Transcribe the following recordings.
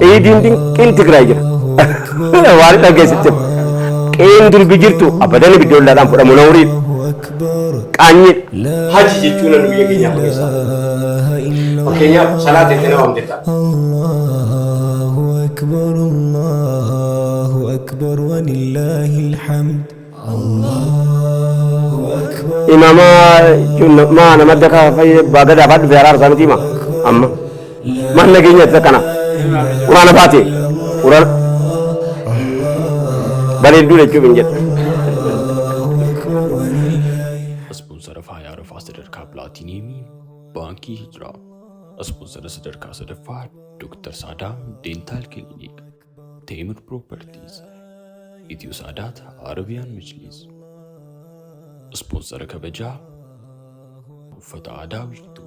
إيدين دين كنت كراجر وارد أجهزت كين دل بيجرتو أبدا نبيدول لا دام فلا منوري كأني حج جتونا نبيه كينيا كنيسا وكينيا صلاة تنام دتا الله أكبر ولله الحمد الله أكبر إماما جن ما أنا مدك في بعد أبد في أرار سنتي ما أما ما نجيني تكنا قرآن فاتي قرآن بلدو لجوا بنجت سبونسر فايا رفع صدركا بلاتينيمي بانكي هجرة سبونسر صدركا صدفا دكتور سادام دينتال كلينيك تيمر بروبرتيز إتيو سادات عربيان مجلس سبونسر كبجا فتاة داويتو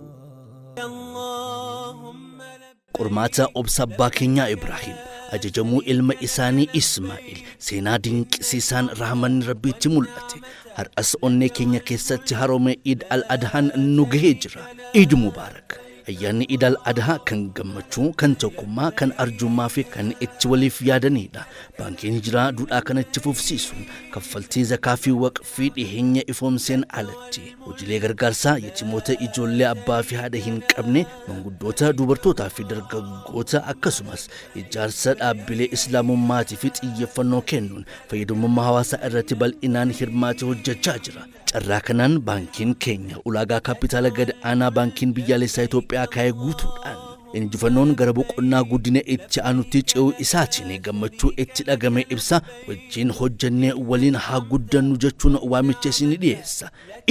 قرماتا أبسابا كينيا إبراهيم أججمو علم إساني إسماعيل سينا دينك سيسان رحمن ربي تمولتي هر أسئوني كينيا كيسات هارومي إيد الأدهان نوغهجرا إيد مبارك أياني إيد الأدها كان جمچو كان توكما كان أرجوما في كان اتولي في يادنيدا بانكين هجرا دولا كان اتفوف سيسون كفلتي زكافي وقفي إهنيا إفومسين علتي وجلي غرغارسا يتيموتا إجولي أبا في هذا هين كابني منغدوتا دوبرتوتا في درغوتا أكسوماس إجارسا أبلي إسلام ماتي فيت إيفنو كنون فيدو ممهواسا الرتبال إنان هرماتي هججاجرا ጨራከናን ባንኪን ኬኛ ኡላጋ ካፒታል ገድ አና ባንኪን ቢያሌሳ ኢትዮጵያ ካይ ጉቱዳን እንጅፈኖን ገረቦቆና ጉዲኔ እቺ አኑቲ ጨው ኢሳቺኔ ገመቹ እቺ ዳገሜ ኢብሳ ወጂን ሆጀኔ ወሊን ሃጉደኑ ጀቹን ዋሚቸሲን ዲየሳ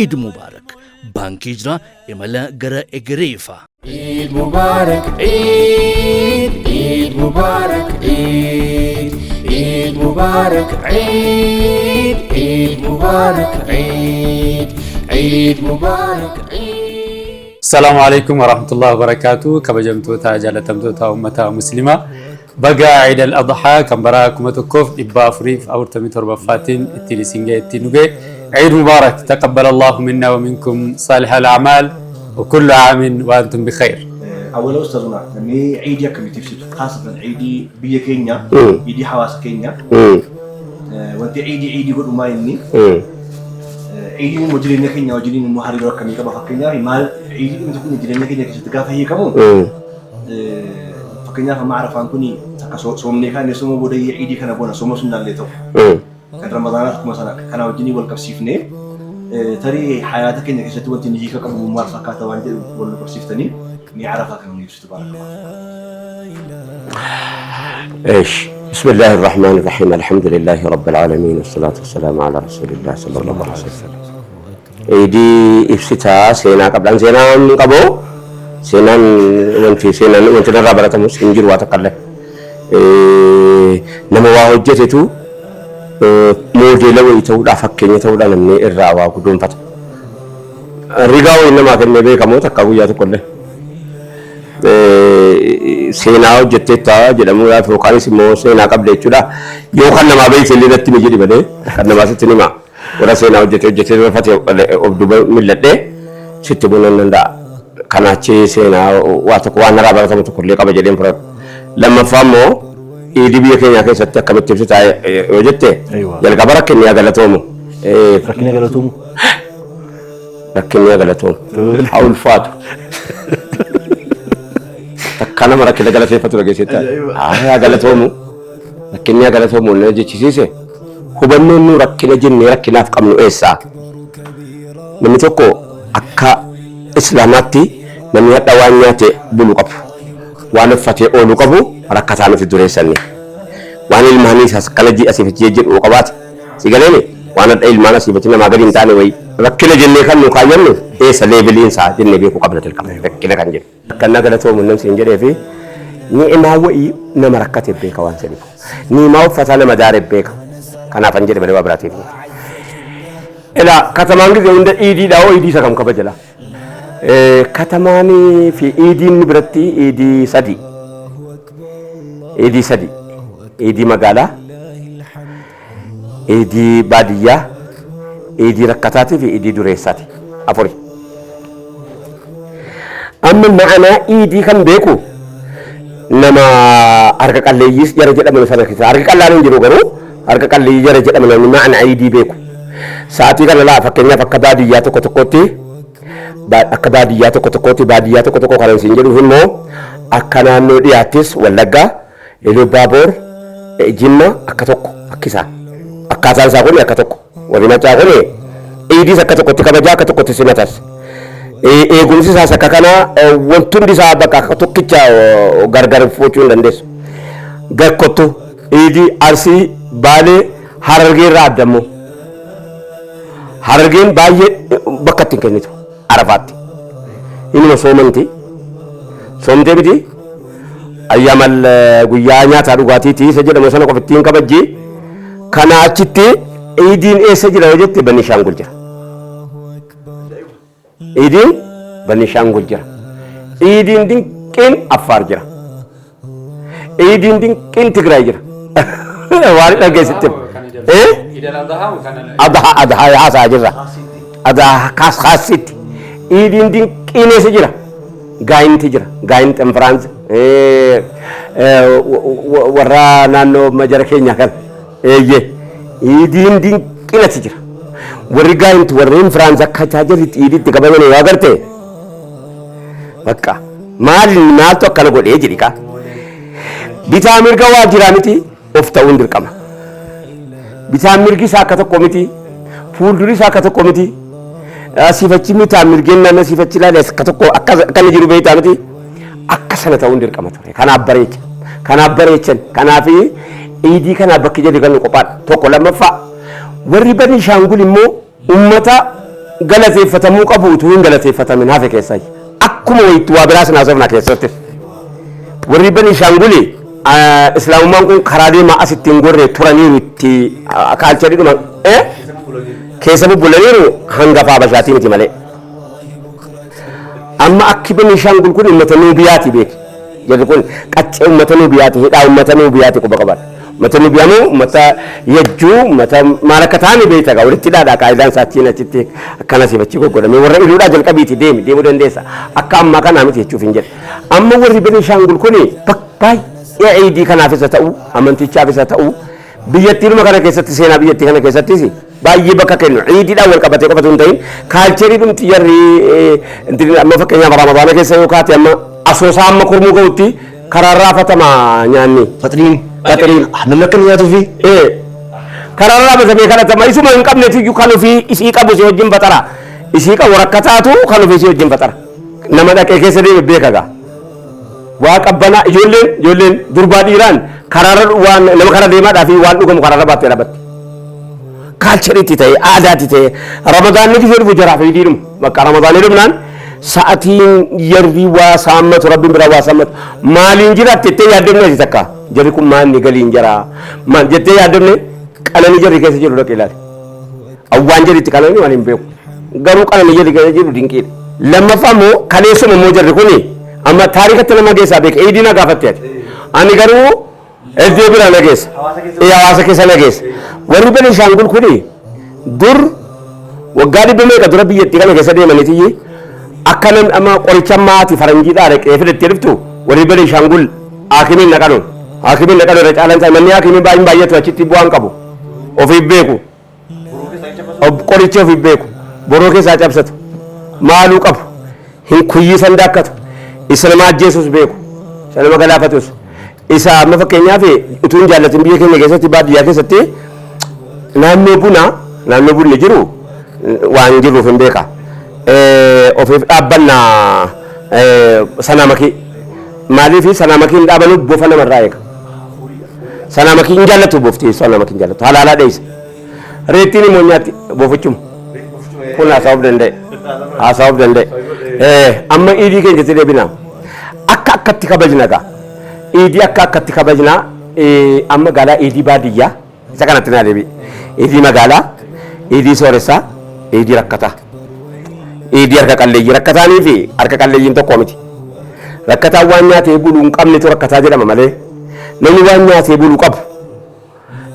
ኢድ ሙባረክ ባንኪ ጅራ የመለ ገረ እግሪፋ عيد مبارك عيد مبارك عيد مبارك عيد مبارك عيد مبارك السلام عليكم ورحمة الله وبركاته كبجمتو تاجالة تمتو أمتا مسلمة بقى عيد الأضحى كم براكم تكوف إبا فريف أو تمتر بفاتين التلسينجة التنوجة عيد مبارك تقبل الله منا ومنكم صالح الأعمال وكل عام وأنتم بخير. أولا أستاذنا لما عيد يكمل تفسد خاصة عيدي بيا كينيا عيدي حواس كينيا وأنت عيدي يقول ما يني عيدي مجرين كينيا وجرين المحرر كم يكبر كينيا مال عيدي من تكون مجرين كينيا كشتكافة هي كمون فكينيا فما أعرف عنكوني كسومني كان يسمو بدي عيدي كنا بونا سومو سنة ليتو كان رمضان مثلا كان وجني والكبسيفني تري حياتك إنك شتوى أنت نجيك كم ممارسة كاتوانجي ولا كبسيفتني نعرفها كم يفسد تبارك الله. إيش بسم الله الرحمن الرحيم الحمد لله رب العالمين والصلاة والسلام على رسول الله صلى الله عليه وسلم. إيدي إفستا سينا قبل أن سينا قبو سينا وانتي سينا وانتي نرابرة مسنجر واتقلق نموا هجتتو موجي لو يتودا فكين يتودا نمني الرعوا كدون فتا الرقاو إنما كان نبيك موتا قويات كله سينا وجتتا جلمولا فوقاني سمو سينا قبل يتودا يوخان نما بيت اللي نتي مجري بده كان نما ستني ما ولا سينا وجتتا فتا أبدو ملده ستبونا نندا كاناتشي سينا واتقوان رابطة متكولي قبل جدين فرد لما فهمو إيدي بيا كينيا كيسات كم تبصت وجدته يلقى بركني يا غلطومو ركني غلطومو ركني يا غلطوم أو الفات تكنا مرة كده غلطي فترة كيسيتا يا غلطومو ركني يا غلطومو نجي تشيسه هو بنو ركني جنني ركني أفكار منو إيسا نمتوكو أكا إسلاماتي نمي هتوانياتي بلوكاب وانا فتي أولو كابو ركعتان في الدريساني وانا المهني سكالجي أسيف تيجي وقبات سيقالني وانا المانا سيفتنا ما قدين تاني وي ركنا جنة كان نقايمنو إيه سليبلين ساعة جنة بيكو قبل تلقى ركنا كان جن كنا قلتهم من نفس إنجري في ني ما هو إيه نما ركعت بيكا وان سليفو ني ما هو فتانا مدارب بيكا كان أفنجري بدوا براتي إلا كتمانجي عند إيدي داو إيدي سكام كبجلا كتماني في إيدي نبرتي إيدي سدي إيدي سدي إيدي مقالة إيدي بادية إيدي ركعتاتي في إيدي دريساتي أفوري أما المعنى إيدي كان بيكو nama harka qalleeyyiis jara jedhaman sana keessa harka qallaan hin jiru garuu harka qalleeyyii jara jedhaman namni ma'ana iidii beeku. Sa'aatii kana laa fakkeenyaaf akka baadiyyaa tokko tokkotti baadiyyaa tokko tokko kan isin jedhuuf immoo akka naannoo dhiyaattis Wallaggaa, Iluu Baaboor, Jimma akka tokko akkisaan akkaataan isaa kun akka tokko warri macaa kun iidiis akka tokkotti kabajaa akka tokkotti simatas. Eegumsi isaas akka kana wanti hundi isaa bakka akka tokkicha gargar fochuu hin dandeessu. Gakkottu iidii Arsii Baalee Harargee irraa addammoo Harargeen baay'ee bakka ittiin kennitu Arafaatti inuma soomtee miti ayyamal guyyaa nyaataa dhugaatiiti isa jedhamu sana qofa ittiin kabajji. Kana achitti iidiin eessa jira yoo jette Benishaangul jira. Iidiin Benishaangul jira. Iidiin dinqiin Affaar jira. Iidiin dinqiin Tigraay jira. Waan dhageessitti. Adhaa haasaa jirra. Adhaa kaasitti. Iidiin dinqiin eessa jira? Gaayinti jira. Gaayinti Infiraansi. Warra naannoo majara keenyaa kana. Iidiin dinqiin achi jira. Warri gaayinti warri Infiraansi akka taajirritti iidiitti qabaman yoo agarte bakka maaltu akkana godhee jedhi kaa. Bitaa mirga waajiraa miti of ta'uun dirqama. Bitaan mirgi isaa akka tokko miti. Fuulduri isaa akka tokko miti. Asiifachi mitaan mirgeen nama asiifachi ilaalee akka tokko akkana jiru beektaa miti. Akka sana ta'uun dirqama ture. Kanaaf bareechan. Kanaaf iidii kanaaf bakki jedhu kan qophaadha. Tokko lammaffaa warri Benishaangul immoo uummata galateeffatamuu qabu utuu hin galateeffatamin hafe keessaa. Akkuma wayitti waa biraa sinaa sofna keessatti. Warri Benishaangul Islaamummaan kun karaa deemaa asitti hin gorre turaniiru itti kaalchadhidhuma keessa bubbulaniiru hangafa Habashaatii miti malee. Amma akki Benishaangul kun uummata Nuubiyaati beeki. Jarri kun qaccee uummata Nuubiyaati, hidhaa uummata Nuubiyaati quba qaban. Uummata Nuubiyaa uummata yajjuu, uummata maal akka ta'an beekta gaa walitti hidhaadha qaayidaan isaatiin achitti akkana sifachi goggodhame. Warra iluudhaa jalqabiiti deemuu dandeessa. Akka ammaa kanaa miti jechuuf hin jedhe. Amma warri Benishaangul kun baay'ee iidii kanaaf isa ta'u, amantichaaf isa ta'u, biyyattiinuma kana keessatti seenaa biyyattii kana keessattis baay'ee bakka kennu. Iidiidhaan wal qabatee qofatu hin ta'in kaalcherii dhumti jarri amma fakkeenyaaf Ramadaana keessa yoo kaate amma asoosaa amma kormuu ga'utti karaarraa fatama nyaanni. Faxiriin namni akka nyaatuu fi karaarraa fatamee kadhatama isuma hin qabneetu kan ofii isii qabu si wajjin faxara. Isii qabu rakkataatu kan ofii isii wajjin faxara. Nama dhaqee keessa deeme beeka gaa. Waa qabbanaa ijoolleen durbaa dhiiraan karaarra waan nama kara deemaadhaa fi waan dhugamu karaarra baattee dhaabatti. Kaalcheriitti ta'e aadaatti ta'e Ramadaanni gisee dhufu jaraaf iidiidhuma bakka Ramadaanni dhumnaan sa'atiin yarri waa saammatu rabbiin biraa waa saammatu maaliin jiraatti jettee yaaddamne ati takka jarri kun maanni galiin jara maal jettee yaaddamne qananii jarri keessa jiru dhaqee ilaali. Awwaan jarriitti qananii maaliin beeku garuu qananii jarri keessa jiru dinqiidha. Lammaffaa immoo kaleessuma immoo jarri kuni amma taarikatti nama geessaa beeka iidii na gaafatte ati ani garuu iddoo biraa na geessa hawaasa keessa na geessa warri Benishaangul kuni dur waggaa dhibba meeqa dura biyyattii kana keessa deemaniiti akka namni amma qoricha maati faranjiidhaa dhaqee fidattee dhuftu warri Benishaangul haakimiin naqanuun irra caalan isaa namni haakimiin baay'atu achitti bu'aan qabu ofiif beeku qoricha ofiif beeku boroo keessaa cabsatu maaluu qabu hin kuyyisan daakkatu isa nama ajjeesus beeku isa nama galaafatus isa amma fakkeenyaaf utuu hin jaallatin biyya keenya keessatti baadiyyaa keessatti naannoo bunni jiru waan jiruuf hin beeka. Ofiif dhaabbannaa sanaamakii maaliif sanaamakii hin dhaabanu bofa namarraa eega. Sanaamakii hin jaallatu bofti sanaamakii hin jaallatu halaalaa dheeysa. Reettiin immoo nyaatti bofichuma kun haasa'uuf danda'e. Amma iidii keenyatti deebinaa akkatti kabajna gaa. Iidii akkatti kabajnaa amma magaalaa iidii baadiyyaa isa kanatti naa deebi'e. Iidii magaalaa, iidii sooressaa, iidii rakkataa. Iidii harka qalleeyyii rakkataanii fi harka qalleeyyiin tokko miti. Rakkataan waan nyaatee buluu hin qabnetu rakkataa jedhama malee namni waan nyaatee buluu qabu,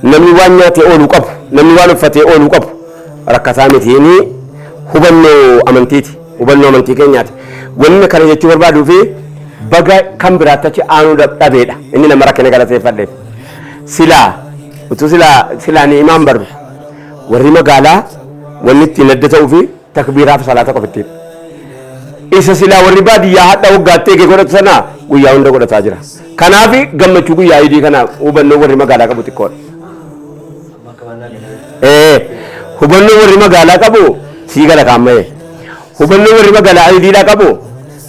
namni waan nyaatee ooluu qabu, namni waan uffatee ooluu qabu rakkataa miti. Inni hubannoo amantiiti, hubannoo amantii keenyaati. Wanni kana jechuu barbaaduu fi baga kan biraatti aanu dhabeedha inni nama rakkina galateeffadheef silaa utuu silaa ni imaan barru warri magaalaa wanni ittiin adda ta'uu fi takbiiraaf salaata qofittiin isa silaa warri baadiyyaa hadha waggaatti eegee godhatu sana guyyaa hunda godhataa jira kanaaf gammachuu guyyaa idii kana hubannoo warri magaalaa qabu xiqqoodha hubannoo warri magaalaa qabu sii gala kaamma'e hubannoo warri magaalaa idiidhaa qabu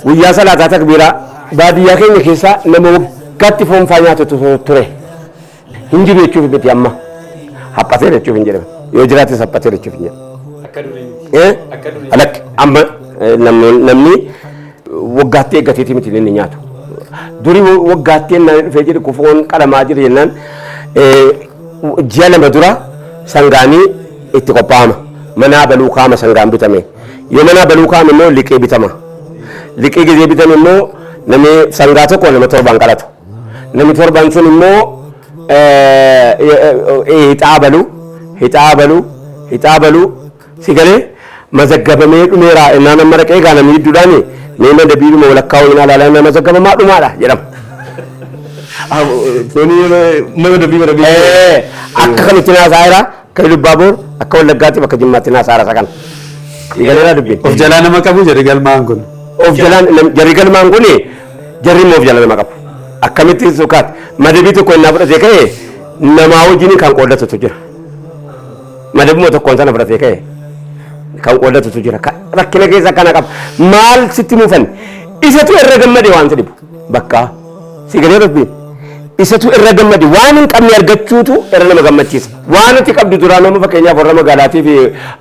guyyaa salaataa takbiiraa baadiyyaa keenya keessaa nama waggaatti foonfaa nyaatu ture hin jiru jechuuf miti amma haphatee jechuuf hin jedhama yoo jiraates haphatee jechuuf hin jedhama alakki amma namni waggaatti eeggateeti miti inni nyaatu durii waggaatti ennaan dhufee jedhe kufoon qalamaa jira jennaan ji'a lama dura sangaanii itti qophaa'ama manaa baluu kaama sangaan bitame yoo manaa baluu kaama immoo liqee bitama liqee gizee bitan immoo namni sangaa tokko nama torbaan qalatu namni torbaan sun immoo hixaa baluu sigalee mazaggabamee dhumeera innaan amma raqee gaana miidduudhaan mee madabiidhuma walakkaa wayinaa laalaa mazaggabamaa dhumaadha jedhama. Akka kamitti naasaa jira kan Lubbaaboor akka Wallaggaatti bakka Jimmaatti naasaa jira kan. Igaleera dubbiin. Of jalaa nama qabu jarri galmaan kun. Of jalaan jarri galmaan kun jarri immoo of jala nama qabu. Akkamitti suukaat madabii tokko innaa fudhatee ka'e namaa wajjin kan qooddatutu jira. Madabuma tokkoon sana fudhatee ka'e kan qooddatutu jira. Rakkina keessa akkana qaba. Maal sitti muufan isatu irra gammade waan si dhibu bakka sigalee dubbiin. Isatu irra gammade waan hin qabne argachuutu irra nama gammachiisa. Waan ati qabdu duraa nama fakkeenyaaf warra magaalaatiif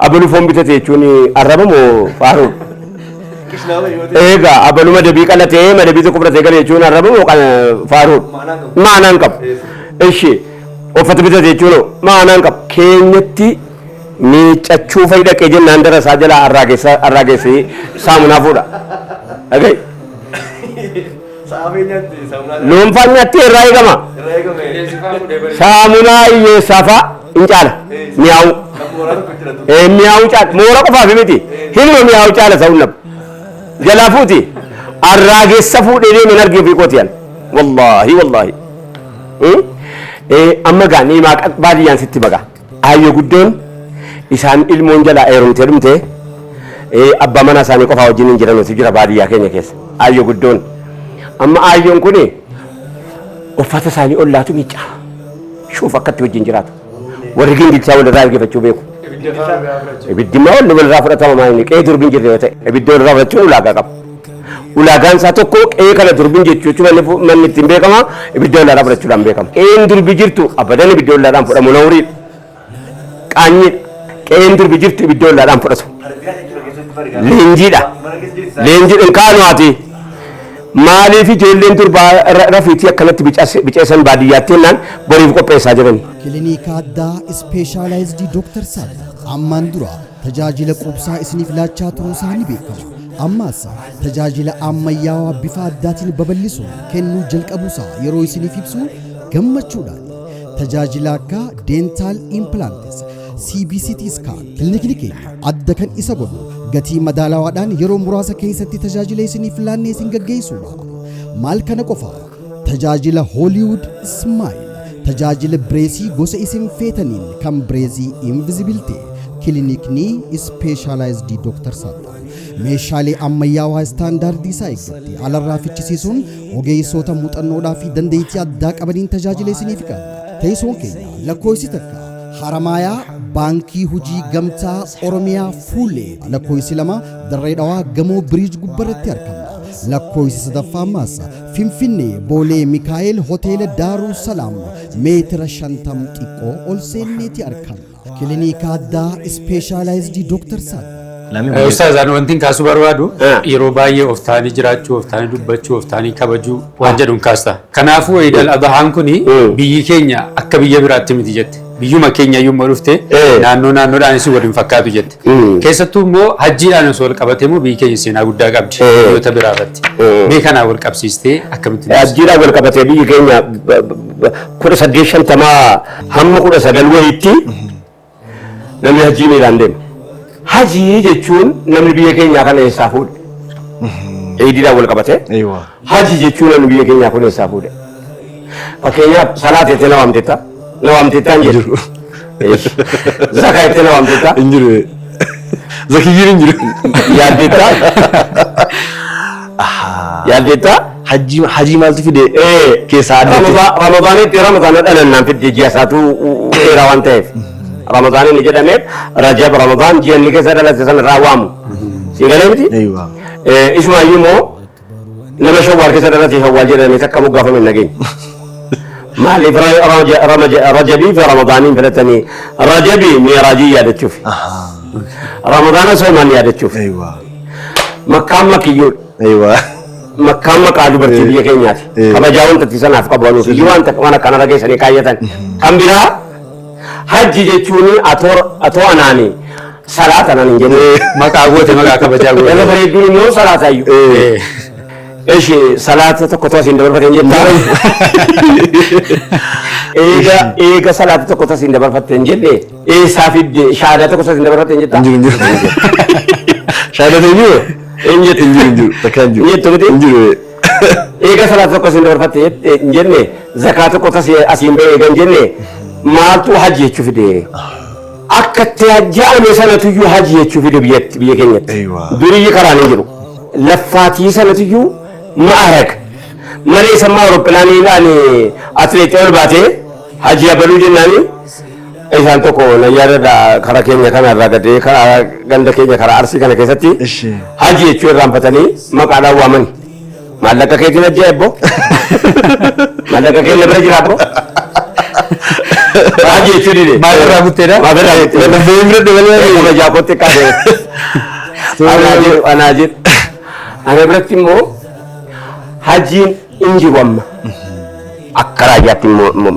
abaluu foon bitate jechuun arrabamu faaruudha. Egaa abaluu madabii qalatee madabii tokko fudhatee gale jechuun arrabamu faaruudha. Maanaan qabu. Ishee uffata bitate jechuun maanaan qabu. Keenyatti miiccachuu fayyadaqee jennaan dara isaa jala arraageessee saamunaa fuudha. Dhaga'i. Loonfaan nyaatti irraa eegama. Saamunaa hiyyeessaafaa hin caala mi'aawu. Mi'aawu caala moora qofaaf miti hinuma mi'aawu caala sa'uun nabu. Jalaa fuuti arraageessa fuudhee deemeen argee fi qotiyan. Wallaahi. Amma gaa ni baadiyyaan sitti baga. Ayyoo guddoon isaan ilmoon jalaa heerumtee dhumtee abbaa manaa isaanii qofaa wajjin hin jiranutu jira baadiyyaa keenya keessa. Ayyoo guddoon. Amma ayyoon kun uffata isaanii ollaatu miicaa shuuf akkatti wajjin jiraatu warri gingilchaa walirraa argifachuu beeku ibiddimmaa walirraa fudhatama maayini qe'ee durbiin jirre yoo ta'e ibidda walirraa fudhachuun ulaagaa qaba ulaagaan isaa tokko qe'ee kana durbiin jechuun manni ittiin beekama ibidda walirraa fudhachuudhaan beekama qe'een durbi jirtu abadan ibidda walirraa fudhamu nawriidha qaanyiidha qe'een durbi jirtu ibidda walirraa fudhatu leenjiidha kaanuwaati. Maaliif ijoolleen durbaa rafiitii akkanatti biceessan baadiyyaatti jennaan boriif qopheessaa jirani. Kilinika addaa ispeeshaalaayizidii Dooktar Saaddaa ammaan dura tajaajila quubsaa isiniif laachaa turuu isaanii beekama. Ammaas tajaajila ammayyaawaa bifa addaatiin babal'isuun kennuu jalqabuusaa yeroo isiniif ibsu gammachuudhaan tajaajila akka dentaal impilaantis CBCT scan kilinikni keenya adda kan isa godhu gatii madaalawaadhaan yeroo muraasa keessatti tajaajila isiniif laannee isin gaggeessuudha. Maal kana qofa tajaajila Hollywood Smile tajaajila bireesii gosa isin feetaniin kan bireesii invisibility kilinikni ispeeshaalaayizidii Dooktar Saaddaa meeshaalee ammayyaawaa istaandaardii isaa eeggatti alarraa fichisiisuun ogeessoota muuxannoodhaa fi dandeettii addaa qabaniin tajaajila isiniif kenna. Teessoon keenya lakkoofsi takka Haramaayaa baankii hojii gamtaa Oromiyaa Fuulee lakkoofsi lama Dirree Dhawaa gamoo biriij gubbarratti argama. Lakkoofsi sadaffaa ammaas Finfinnee Boolee Mikaa'el hoteela Daaruu Salaam meetira 50 xiqqoo ol seenneeti argama. Kilinika addaa ispeeshaalaayizidii Dooktar Saaddaa. Ustaazaan wanti kaasuu barbaadu yeroo baay'ee of taanii jiraachuu, of taanii dubbachuu, of taanii kabajuu waan jedhuun kaasta. Kanaafuu Iidal Adhaan kun biyyi keenya akka biyya biraatti miti jette. Biyyuma keenya iyyuu dhufte naannoodhaan isin waliin fakkaatu jette. Keessattuu immoo hajjiidhaan osoo wal qabate immoo biyyi keenya seenaa guddaa qabdi biyyoota biraa irratti. Mee kanaan wal qabsiistee akkamitti? Hajjiidhaan wal qabatee biyyi keenya 1850 hamma 19 wayiitti namni hajjii miilaan deema. Hajii jechuun namni biyya keenyaa kana eessaa fuudhe. ciidiidhaan wal qabate haji jechuun biyya keenyaa kun eessaa fuudhe fakkeenyaaf salaata itti na waamtetta hin jiru zakaa itti na waamtetta hin jiru zakiyyiin hin jiru yaaddetta hajii maaltu fide keessaa addatti ramadaanitti ramadaana dhalannaan fidde ji'a isaatu dheeraa waan ta'eef ramadaaniin ni jedhameef rajab ramadaan ji'anni keessa dhalate sana irraa waamu si galee miti ismaayyuu immoo nama shawwaal keessa dhalate shawwaal jedhamee takka moggaafame hin nageenya maaliif rajabii fi ramadaaniin filatanii rajabii miiraajii yaadachuuf ramadaana soomaan yaadachuuf makkaan makiyyuudha makkaan maqaa dubartii biyya keenyaati kabajaa wanta sanaaf qabanuuf iyyuu waan akkana dhageessanii kaayyatan kan biraa hajji jechuun atoo anaanii salaata nan hin jenne maqaa goote maqaa kabajaa goote nama bareedduun immoo salaata iyyuu eshi salaata tokko too asiin dabarfateen jettaa eega salaata tokko too asiin dabarfateen jenne eessaa fidde shaadaa tokko too asiin dabarfateen jettaa shaadata hin jiru eega salaata tokko asiin dabarfatte hin jenne zakaa tokko asiin ba'e eega hin jenne maaltu hajji jechuu fide akka itti hajja'ame sanatuyyuu hajji jechuu fide biyya keenyatti durii karaan hin jiru laffaatii sanatuyyuu ma'arag malee sammaa awurooppilaaniidhaan atileetii ol baatee hajji abaluu jennaani isaan tokko na yaadadha karaa keenya kanarraa gadee karaa ganda keenya karaa arsii kana keessatti hajji jechuu irraanfatanii maqaadhaan waamani maallaqa keetiin hajji ebbo maallaqa keenya bira jira abbo hajji jechuu dide maalirraa butteedha kabajaa kootti qaade anaa jedhu ana biratti immoo hajjiin hin jiru amma akka raayyaatti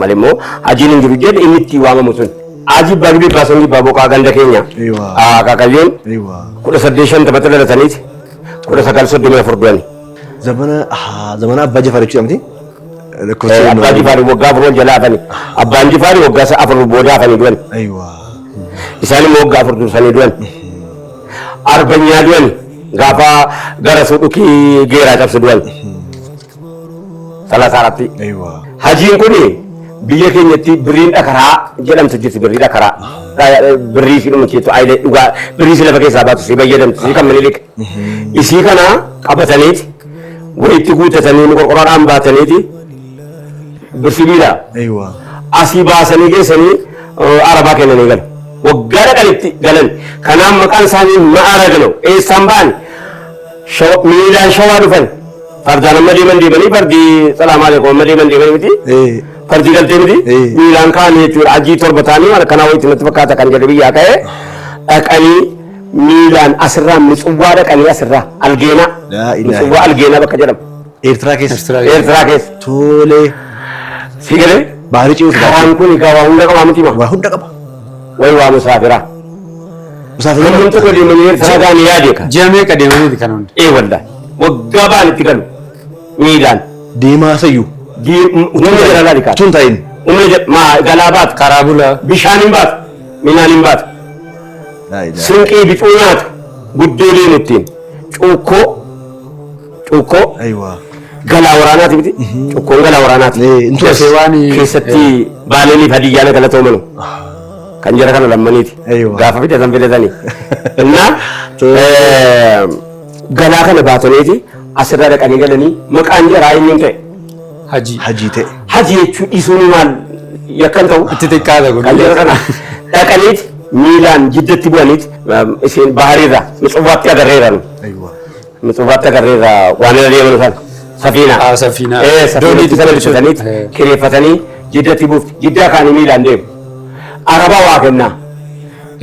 malee immoo hajjiin hin jiru jedhe inni itti waamamu sun aji babii baasongi baboqaa ganda keenya kaakayyeen 1850 dhalataniiti 1934 du'ani zamana abbaa Jifaar jechuudha miti abbaa Jifaar waggaa afur jalaa hafani abbaan Jifaar waggaa afur booda hafanii du'an isaan immoo waggaa afur dursanii du'an arbanyaa du'an gaafa gara suudhukii geeraa cabsu du'an salaasaarratti hajiin kuni biyya keenyatti birriin dhakaraa jedhamtu jirti birrii dhakaraa birrii si dhumchiitu ayilee dhugaa birrii si lafa keessaa baatu si fayyadamtu si kan minilik isii kana qabataniiti walitti guutatanii nu qorqoraadhaan baataniiti birsibiidha asii baasanii geessanii arabaa kennanii galu waggaa dhaqanitti galan kanaan maqaan isaanii ma'aara galo eessaan ba'an miilaan shawaa dhufan fardaan amma deemanii fardii salaamaa alaikum amma deemanii miti fardii galtee miti miilaan kaan jechuudha ajii torba ta'anii waan akkanaa wayitti natti fakkaata kan jedhe biyyaa ka'e dhaqanii miilaan asirraa mitsubwaa dhaqanii asirraa algeenaa mitsubwaa algeenaa bakka jedhamu Eertiraa keessa tolee si galee baarii ci'uuf karaan kun egaa waa hunda qabaa miti waa hunda qaba wayi waa musaafiraa namni tokko deemanii Eertiraa gaanii yaade kan ji'a meeqa deemaniiti kan hundi waldaa waggaa ba'an itti galu miilaan deemaa sayyuu humna jedhalaa dhiqaa tun ta'in galaa baatu karaa bulaa bishaan hin baatu midhaan hin baatu sinqii bicuu nyaatu guddoo deemu ittiin cuukkoo galaa waraanaati miti cukkoon galaa waraanaati keessatti baaleniif hadiyyaana galatoomanu kan jara kana lammaniiti gaafa fidatan fidatanii innaa galaa kana baatoniiti asirraa dhaqanii galanii maqaan jaraa inni ta'e hajii ta'e hajii jechuun dhiisuun maal yakkan ta'u itti xiqqaata kun kan jara kana dhaqaniiti miilaan jiddatti bu'aniiti isin bahariirra mitsubbaatti agarreeranu mitsubbaatti agarreerra waan irra deemanu sana safiinaa safiinatti sana bitataniiti kireeffatanii jiddatti buufti jiddaa kaanii miilaan deemu arabaa waa kennaa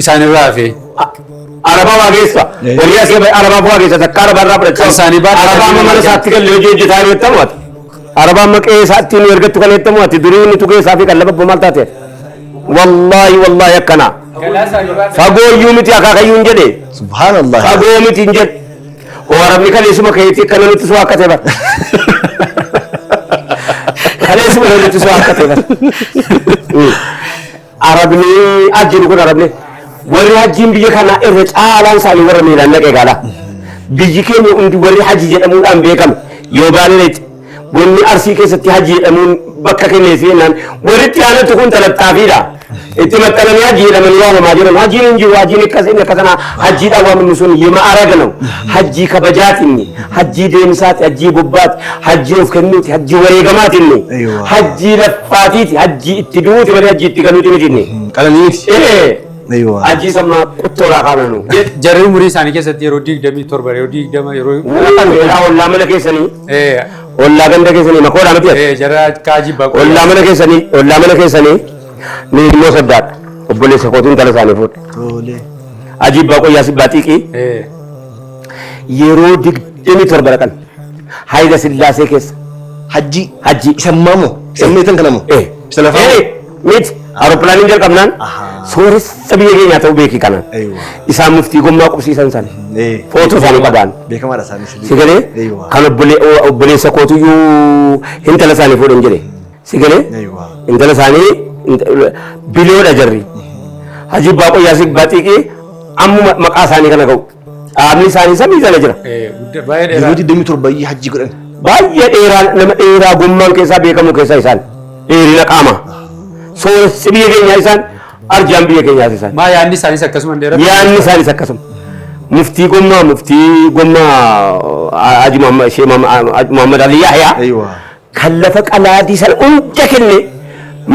isaan irraa hafee arabaa waa geessa warri asii arabaa waa geessa takka arabaa irraa fudhachaa arabaa amma mana isaatti galee hojii hojjetaa yeroo ittamu ati arabaa amma qe'ee isaatti nu ergattu kan eettamu ati durii inni tuqee isaa fi qallaba maal taate wallaahi akkanaa fagoo iyyuu miti akaakayyuu hin jedhe subhaanallah fagoo miti hin jedhe warabni kaleessuma keetii kana nutti soo akka ta'e bara kaleessuma nutti soo akka ta'e bara arabni ajjiru kun arabni warri hajjiin biyya kanaa irra caalaan isaanii warra miilaan dhaqee gaala biyyi keenya hundi warri hajji jedhamuudhaan beekamu yoo baaleet wanni arsii keessatti hajji jedhamuun bakka kenneef jennaan walitti aanatu kun talattaafiidha. Itti maxxananii hajji jedhamanii waamamaa jiran hajjiin hin jiru hajjiin akkasana hajjiidhaan waamamu sun yema araganamu hajjii kabajaatinni hajjii deemsaati hajjii bobbaati hajjii of kennuuti hajjii wareegamaatinni hajjii laffaatiiti hajjii itti duuti malee hajjii itti galuuti mitinni. Qalaniiti. Hajjii sammaa qottoodhaa kaananu. Jarri umurii isaanii keessatti yeroo 27 yeroo 20 yeroo ollaa mana keessanii ollaa ganda keessanii makoodhaa miti jarra kaajii bakka ollaa mana keessanii ni immoo saddaadha obboleessa kootuun tala isaanii fuudha. Hajii Baaqoyyaa Sibbaa Xiiqii yeroo 27 dhaqan Hayila Sillaasee keessa Hajji isa maamoo isa meetan kanamu isa lafaa miti aeropilaaniin jalqabnaan sooressa biyya keenyaa ta'uu beekii kanaan isaan muftii gommaa qubsiisan sana footoo isaanii qabaan beekamaadha isaanii sigalee kan obboleessa kootuyyuu intala isaanii fuudhan jedhe sigalee intala isaanii biliyoodha jarri Hajii Baaqoyyaa Sibbaa Xiiqii amma maqaa isaanii kana ga'u dhaabni isaanii samii sana jira. Yeroo 27 hajji godhan baay'ee dheeraa nama dheeraa gommaan keessaa beekamu keessaa isaan dheerina qaama sooressi biyya keenyaa isaan arjaan biyya keenyaas isaan. Maa yaadni isaanis akkasuma dheeraa. Yaadni isaanis akkasuma muftii gommaa Haji Muhammad Ali Yahyaa kan lafa qalaadii sana hunda kenne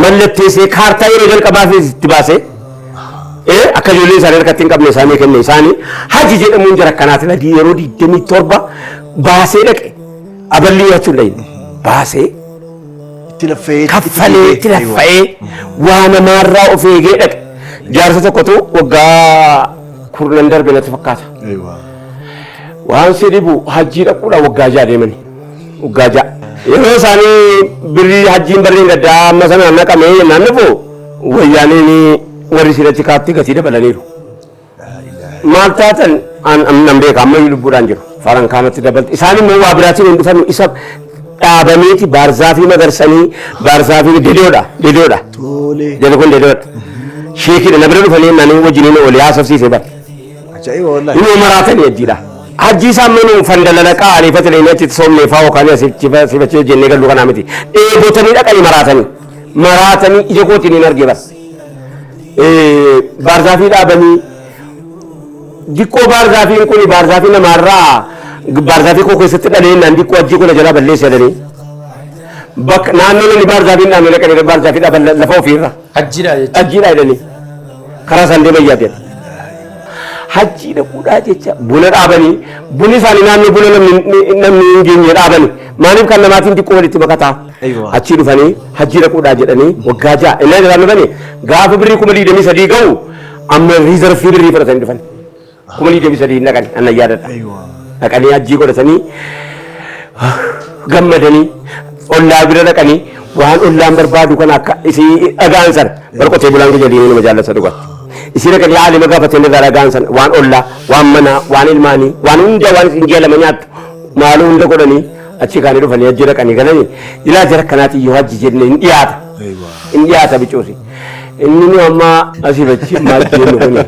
mallatteessee kaartaa yeroo jalqabaaf itti baasee akka ijoollee isaanii harkatti hin qabne isaanii kenne isaanii hajji jedhamuun jira akkanaati yeroo 27 baasee dhaqe aballi jechuun dhayin baasee kaffalee itti laffa'ee waa namaarraa of eegee dhaqe jaarsa tokkotu waggaa 10 darbe natti fakkaata. Waan si dhibu hajjii dhaquudha waggaa 6 deemani waggaa 6 yeroo isaanii birrii hajjiin barreen gaddaa amma sana naqamee jennaan dhufu wayyaaniin warri sirriitti kaatti gatii dabalaniiru. Maal taatan nan beeka ammayyuu lubbuudhaan jiru faran kaanatti dabalti isaan immoo waa biraatiin hin dhufan isa dhaabameeti baarzaafii magarsanii baarzaafii dedeodha jedhu kun dedeodha sheekidha na bira dhufanii nanii wajjiniin olii haasofsiisee bara. Inni maraatanii ajjiidha. Hajji isaan manuu fandalala qaanii fatilee achitti soomnee faa yookaan asifachee jennee galuu kanaa miti dheebotanii dhaqanii maraatanii ija kootiin hin arge bas. Baarzaafii dhaabanii diqqoo baarzaafii kun baarzaafii namaarraa baarzaafii koo keessatti dhaleenyaan diqqoo hajjii kuna jalaa balleessa jedhanii bakka naannoo inni baarzaafii dhaabanii dhaqanii baarzaafii dhaaban lafa ofiirra hajjiidha jedhanii karaa isaan deeman yaadeen hajjii dhaquudhaa jecha buna dhaabanii bunni isaanii naannoo buna namni hin geenye dhaabanii maaliif kan namaatiin diqqoo walitti makataa achii dhufanii hajjii dhaquudhaa jedhanii waggaa 6 innaa jiraan dhufanii gaafa birrii 23 ga'u amma riizarfii birrii fudhatanii dhufan 23 dhaqanii anna yaadadha dhaqanii hajjii godhatanii gammadanii ollaa bira dhaqanii waan ollaan barbaadu kan akka isii dhagaan sana barqotee bulaan jajaliin nama jaallata dhugatti isii dhaqanii haalima gaafatee irraa dhagaan sana waan ollaa waan manaa waan ilmaanii waan hunda waan isin jaalama nyaattu maaluu hunda godhanii achi kaanii dhufanii hajji dhaqanii galanii ilaa jara kanaati yoo hajji jenne hin dhiyaata bicuusi inni nu amma asii bachi maal jennu kuni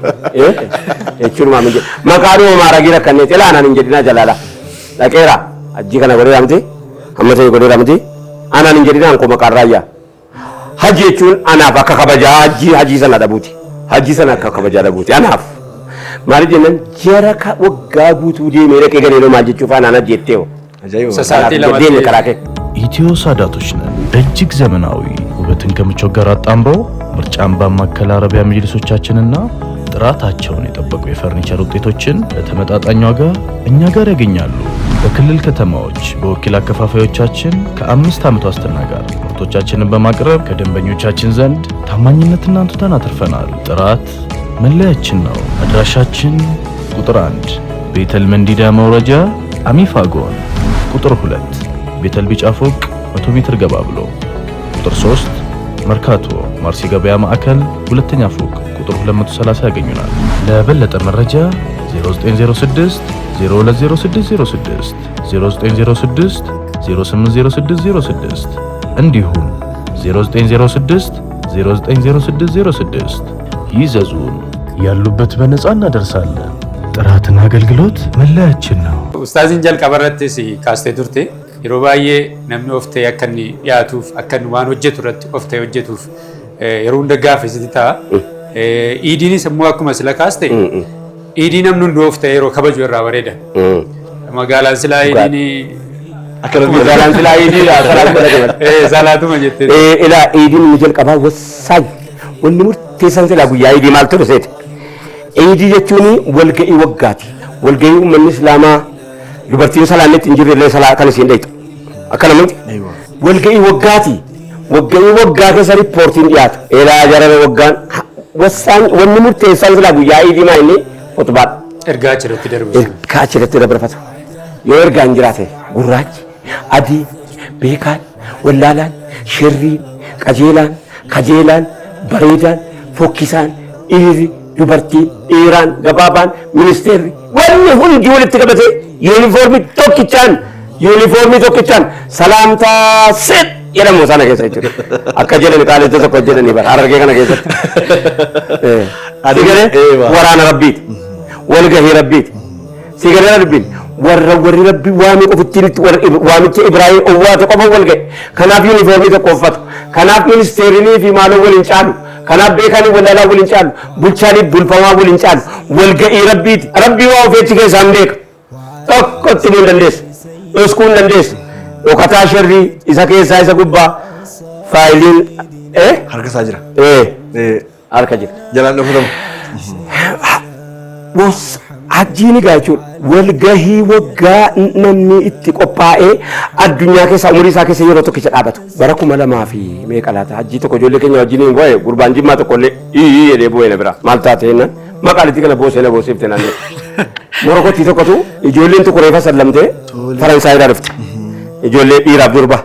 jechuun maamin jedhu maqaadhuma maaragii rakkannee cilaanaan hin jedhinaa jalaala dhaqeera hajji kana godheera miti amma ta'e godheera miti anaan hin jedhinaa anko maqaan raayyaa hajji jechuun anaaf akka kabajaa hajjii sana dhabuuti hajji sana akka kabajaa dhabuuti anaaf maaliif jennaan jara waggaa guutuu deemee dhaqee galeeloo maal jechuuf anaan hajjettee ኢትዮ ሳዳቶች ነን። እጅግ ዘመናዊ ውበትን ከምቾት ጋር አጣምረው ምርጫን ባማከለ አረቢያ መጅልሶቻችንና ጥራታቸውን የጠበቁ የፈርኒቸር ውጤቶችን በተመጣጣኝ ዋጋ እኛ ጋር ያገኛሉ። በክልል ከተማዎች በወኪል አከፋፋዮቻችን ከ5 ዓመት ዋስትና ጋር ምርቶቻችንን በማቅረብ ከደንበኞቻችን ዘንድ ታማኝነትና አንቱታን አትርፈናል። ጥራት መለያችን ነው። አድራሻችን ቁጥር 1 ቤተል መንዲዳ መውረጃ አሚፋጎን፣ ቁጥር 2 ቤተል ቢጫ ፎቅ 100 ሜትር ገባ ብሎ፣ ቁጥር 3 መርካቶ ማርሲ ገበያ ማዕከል ሁለተኛ ፎቅ ቁጥር 230 ያገኙናል። ለበለጠ መረጃ 0906 020606 0906 080606 እንዲሁም 0906 090606 ይዘዙን። ያሉበት በነፃ እናደርሳለን። ጥራትና አገልግሎት መለያችን ነው። Ustaaziin jalqabarratti si kaastee turte yeroo baay'ee namni of ta'e akka inni dhiyaatuuf akka inni waan hojjetu irratti of ta'e hojjetuuf yeroo hunda gaafisitti ta'a. Iidiinis immoo akkuma sila kaaste iidii namni hunduu of ta'e yeroo kabaju irraa bareeda. Magaalaan silaa iidiin magaalaan silaa iidii salaatuma jettee. Ilaa iidiin inni jalqabaa wasaay wanni murteessan silaa guyyaa iidii maal ture seete. Iidii jechuun walga'ii waggaati. Walga'ii uummanni islaamaa dubartiin salaannetti hin jirre illee salaa kan isiin dheeytu. Akkana miti. Walga'ii waggaati. Walga'ii waggaa keessa riippoortiin dhiyaatu. Ilaa jarana waggaan wasaan wanni murteessaan silaa guyyaa iidii maa inni otubaadha. Ergaa achirratti darbu. Ergaa achirratti dabarfatu. Yoo ergaan jiraate gurraachi, adii, beekaan, wallaalaan, shirriin, qajeelaan, bareedaan, fokkisaan, dhiirri, dubartiin, dhiiraan, gabaabaan, ministeerri wanni hundi walitti qabate yuunifoormii tokkichaan salaamtaa seet jedhamu sana keessa jechuudha. Akka jedhani qaalessa tokko jedhanii bara Harargee kana keessatti. Sigalee waraana rabbiiti. Walgahii rabbiiti. Sigalee rabbiin warri rabbii waamii ofittiinitti waamicha Ibraahim owwaate qofa walgahe. Kanaaf yuunifoormii tokko uffatu. Kanaaf ministeerinii fi maaloo waliin caalu. Kanaaf beekanii wallaalaa waliin caalu. Bulchaanii bulfamaa waliin caalu. Walgahii rabbiiti. Rabbii waa ofeetti keessaan beeka. Tokko itti hin dandeessu. Dhoskuu hin dandeessu. Dhokataa sharrii isa keessaa isa gubbaa faayiliin harka isaa jira. Harka jira. Jalaan dhufutamu. Hajjiin egaa jechuudha walgahii waggaa namni itti qophaa'ee addunyaa keessa umurii isaa keessa yeroo tokkicha dhaabatu. Bara 2000 meeqa laata hajjii tokko ijoollee keenya wajjin hin bu'e gurbaan jimmaa tokko illee jedhee bu'ee na bira maal taate jennaan maqaalitti kana boosifte naannoo. Morokottii tokkotu ijoolleen tokko reefa sallamtee Faransaayidhaa dhufte. Ijoollee dhiiraaf durba.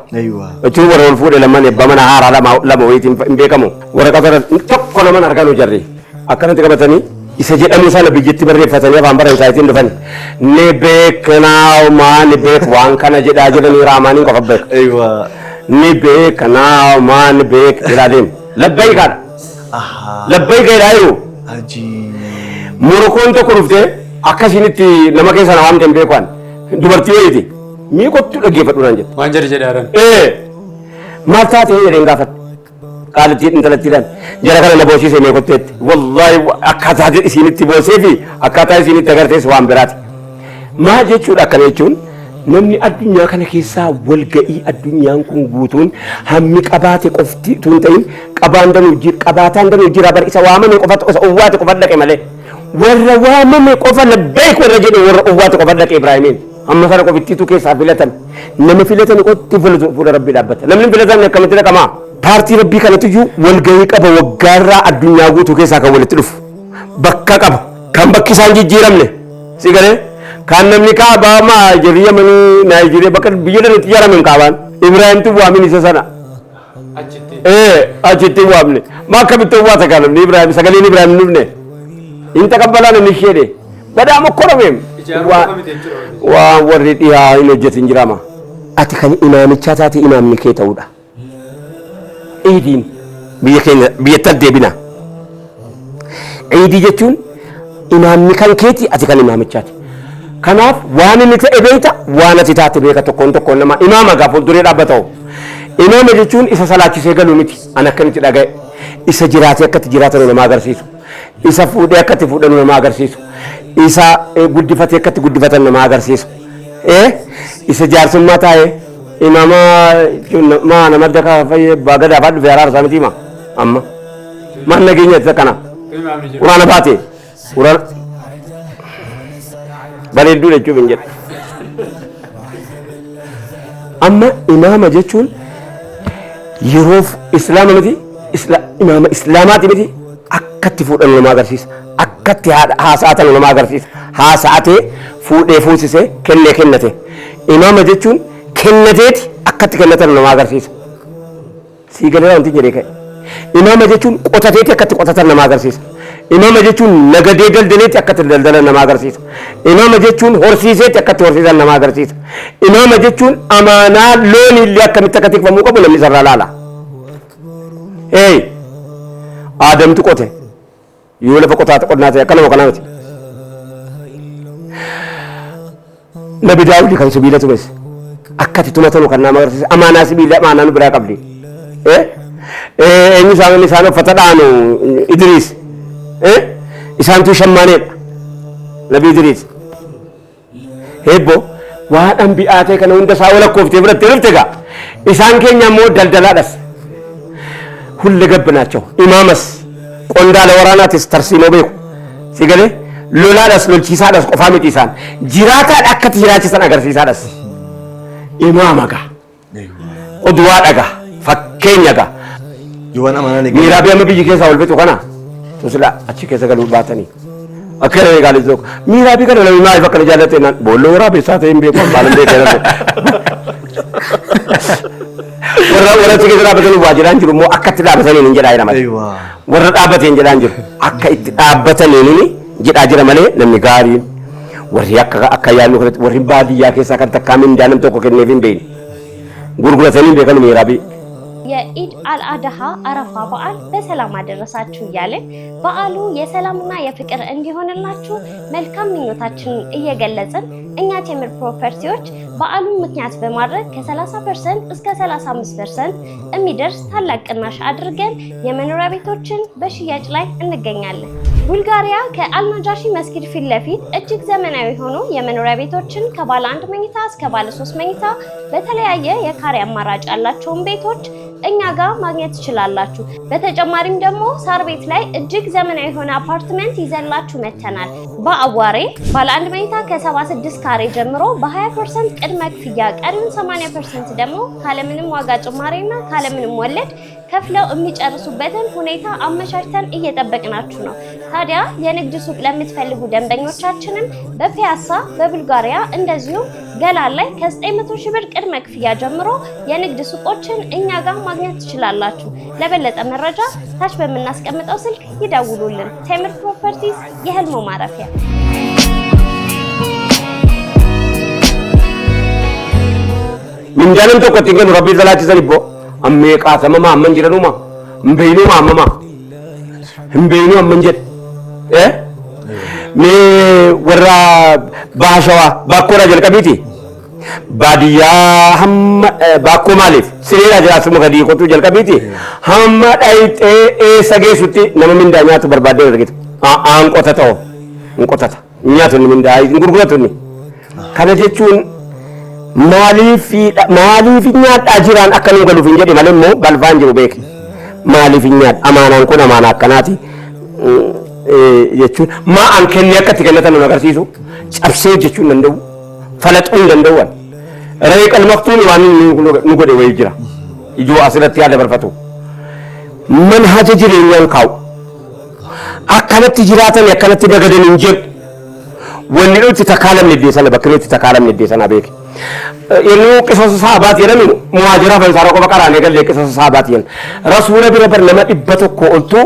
Jechuun warra ol fuudhee lamaan eebba mana haaraa lama wayiitiin hin beekamu. Waraqata tokko lamaan argaa nu jarri akkanatti qabatanii isa jedhamu sana biyyatti barreeffatanii afaan Faransaayitiin dhufan ni beeknaa maa ni beek waan kana jedhaa jedhanii raamaaniin qofa beek. Ni beeknaa maa ni beek jedhaa deemu. Labbayii kaadha. Labbayii kaadhaa jiru. Morokoon tokko dhuftee akkasinitti nama keessa nama hamteen beekan dubartii wayiiti. Mii kottu dhaggeeffadhu naan jette. Waan jedhe jedhaaran. Maal taatee jedheen gaafadhe. Qaalittiin intalattiidhaan jara kana na boosiisee mee kotteetti. Wallaahi akkaataa isinitti boosee fi akkaataa isinitti agartees waan biraati. Maal jechuudha akkana jechuun namni addunyaa kana keessaa walga'ii addunyaan kun guutuun hammi qabaate qofti tun ta'in qabaataan danuu jira bar isa waamame qofatu isa owwaate qofa dhaqe malee. Warra waamame qofa labbeek warra jedhe warra owwaate qofa dhaqe Ibraahimiin. Amma sana qofittiitu keessaa filatan. Nama filatan qotti fuula rabbii dhaabbata. Namni filatan akkamitti dhaqamaa? Paartii rabbii kanatiyyuu walgahii qaba waggaarraa addunyaa guutuu keessaa kan walitti dhufu. Bakka qaba. Kan bakki isaan jijjiiramne. Sigalee kan namni kaabaa maa jiriyya manii Naayijiriyaa bakka biyya dhanatti ijaarame kaabaan. Ibraahimtu waamin isa sana. Achitti waamne. Maa akkamitti waata kan namni Ibraahim sagaleen Ibraahim dhufne. Inni taqabbalaa namni isheedhe. Badaa mokkorameem. Waan warri dhiyaa hin hojjetin jirama. Ati kan imaamichaa taate imaamni kee ta'uudha. Iidiin biyyatti deebina. Iidii jechuun imaamni kan keeti ati kan imaamichaati. Kanaaf waan inni ta'e beekta waan ati taate beeka tokkoon nama imaama gaa fuulduree dhaabbata'u. Imaama jechuun isa salaachisee galuu miti an akkanitti dhaga'e. Isa jiraatee akkatti jiraatan nama agarsiisu. Isa fuudhee akkatti fuudhan nama agarsiisu. Isa guddifatee akkatti guddifatan nama agarsiisu. Isa jaarsummaa taa'ee imama ma nama daka fayyee baagada afaan dhufe araara isaaniiti hima amma maan nageenya isa kana uraana baate uraana bareedduu jechuuf hin jedhe. Amma imaama jechuun yeroof islaama miti imaama islaamaati miti akkatti fuudhan nama agarsiisa akkatti haasa'atan nama agarsiisa haasa'atee fuudhee fuusisee kennate imaama jechuun kennateeti akkatti kennatan nama agarsiisa. Siigalee wanti jedhee ka'e. Imaama jechuun qotateeti akkatti qotatan nama agarsiisa. Imaama jechuun nagadee daldaleeti akkatti daldalan nama agarsiisa. Imaama jechuun horsiiseeti akkatti horsiisan nama agarsiisa. Imaama jechuun amaanaa loon illee akkamitti akka tikfamuu qabu namni sarara laala. Aadamtu qote yoo lafa qotaate qonnaa ta'e akka nama kanaa miti. nabi daawudi kan sibiila tumes akkati tumatanu kan nama agarsiisa amaanaa sibiila amaanaa nu biraa qabdi eenyu isaan uffata dhaanu Idriis isaantu shammaaneedha nabi Idriis hebbo waan anbiyaa ta'e kana hunda isaa walakkoofte biratti rifte gaa isaan keenya immoo daldalaadhas hulle gabbinaቸው imaamas qondaala waraanaatis tarsiimoo beeku si galee lolaadhas lolchiisaadhas qofaa miti isaan jiraataadha akkatti jiraachisan agarsiisaadhas imaama gaa oduwaa dhagaa fakkeenya gaa Yuwan amanaan miiraabii amma biyyi keessaa ol fixu kana tusila achi keessa galuu baatanii akkana eegaalis tokko miiraabii kana namni maaliif akkana jaallate naan boolloo waraabee isaa ta'een beeku maalan beekaa warra achi keessa dhaabbatanii waajiraan jiru immoo akka itti dhaabbataniin hin jedhaa jedhamate warra dhaabbateen jedhaan jiru akka itti dhaabbataniin jedhaa jira malee namni gaariin warri akka yaadnu kanatti warri baadiyyaa keessaa kan takkaa mindaa nam tokko kenneef hin beekne gurguratanii beekanu miiraabii የኢድ አልአድሃ አረፋ በዓል በሰላም አደረሳችሁ እያለን በዓሉ የሰላምና የፍቅር እንዲሆንላችሁ መልካም ምኞታችንን እየገለጽን እኛ ቴምር ፕሮፐርቲዎች በዓሉን ምክንያት በማድረግ ከ30% እስከ 35% የሚደርስ ታላቅ ቅናሽ አድርገን የመኖሪያ ቤቶችን በሽያጭ ላይ እንገኛለን። ቡልጋሪያ ከአልናጃሺ መስጊድ ፊት ለፊት እጅግ ዘመናዊ ሆኖ የመኖሪያ ቤቶችን ከባለ 1 መኝታ እስከ ባለ 3 መኝታ በተለያየ የካሬ አማራጭ ያላቸውን ቤቶች እኛ ጋር ማግኘት ትችላላችሁ። በተጨማሪም ደግሞ ሳር ቤት ላይ እጅግ ዘመናዊ የሆነ አፓርትመንት ይዘላችሁ መተናል። በአዋሬ ባለ 1 መኝታ ከ76 ካሬ ጀምሮ በ20% ቅድመ ክፍያ ቀሪውን 80% ደግሞ ካለምንም ዋጋ ጭማሪና ካለምንም ወለድ ከፍለው የሚጨርሱበትን ሁኔታ አመቻችተን እየጠበቅናችሁ ነው። ታዲያ የንግድ ሱቅ ለምትፈልጉ ደንበኞቻችንን በፒያሳ በቡልጋሪያ እንደዚሁም ገላን ላይ ከ900 ሺህ ብር ቅድመ ክፍያ ጀምሮ የንግድ ሱቆችን እኛ ጋር ማግኘት ትችላላችሁ። ለበለጠ መረጃ ታች በምናስቀምጠው ስልክ ይደውሉልን። ቴምር ፕሮፐርቲስ የህልሞ ማረፊያ። minjaalam tokko ittiin kennu rabbii salaachisan ibbo ammee qaasamamaa amman jedhanuma hin beeynuma ammamaa hin beeynu amman jedhe mee warra baashawaa baakkoodhaa jalqabiiti baadiyyaa hamma baakkoo maaliif sireeraa jiraatuma gadii qotuu jalqabiiti hamma dhayxee eessa geessutti nama mindaa nyaatu barbaaddee argita aan qotata oo hin qotata nyaatu inni mindaa hin gurguratu inni kana jechuun maaliif nyaadhaa jiraan akka nu galuuf hin jedhe malee immoo balfaan jiru beeke maaliif nyaadha amaanaan kun amaanaa akkanaati jechuun maa'an kennee akka itti kennatan nu agarsiisu cabsee hojjechuu hin danda'u falaxuu hin danda'u re'ee qalmaqtuun waan nu godhe wayii jira ijoo asirratti yaada barfatu manhaja jireenyaan kaa'u akkanatti jiraatan akkanatti dagadan hin jedhu wanni nuti takaalamne deessana bakka nuti takaalamne deessana beeke yeroo qisasa saabaat jedhamu muhaajira fansaara qofa qaraanee galee qisasa saabaat jedhan rasuula bira bar nama 100 oltu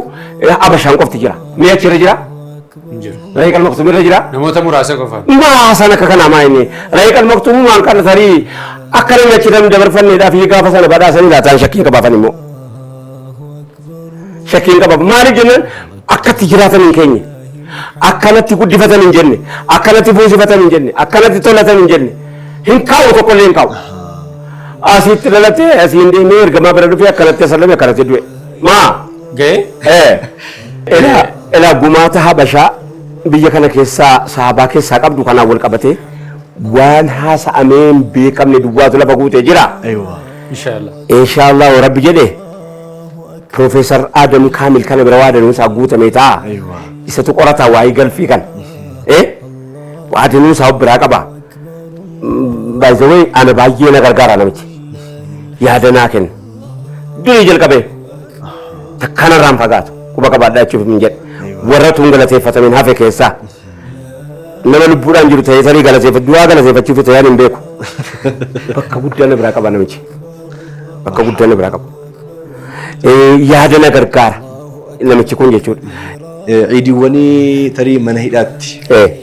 abashaan qofti jira mee achirra jira re'ee qalmaqtuun irra jira namoota muraasa qofa muraasan akka kanaa maayinne re'ee qalmaqtuun waan kana tarii akka namni achi namni dabarfanneedhaaf gaafa sana badhaasanii laataan shakkiin qabaafan immoo shakkiin qabaaf maaliif jennaan akkatti jiraatan hin keenye akkanatti guddifatan hin jenne akkanatti fuusifatan hin jenne akkanatti tolatan hin jenne hin kaa'u tokkollee hin kaa'u asitti dhalatee asiin deemee ergamaa bira dhufee akkanatti asallame akkanatti du'e maa ga'e elaa gumaata habashaa biyya kana keessaa sahabaa keessaa qabdu kanaan wal qabatee waan haasa'ameen beekamne duwwaatu lafa guutee jira inshaallah rabbi jedhe Profeesar Adam Kaamil kana bira waa danuusaa guutame ta'a isatu qorataa waa'ee galfii kan waa danuusaa biraa qaba baay'ee ana baay'ee na gargaara namichi yaada naa kenna durii jalqabee takkanarraan fagaatu quba qabaadhaa jechuuf min jedhe warra tuun galateeffatameen hafe keessaa nama lubbuudhaan jiru ta'ee tarii galateeffatu du'aa galateeffachuuf ta'ee hin beeku bakka guddaa na biraa qaba namichi bakka guddaa na biraa qaba yaada na gargaara namichi kun jechuudha. Iidiiwwanii tarii mana hidhaatti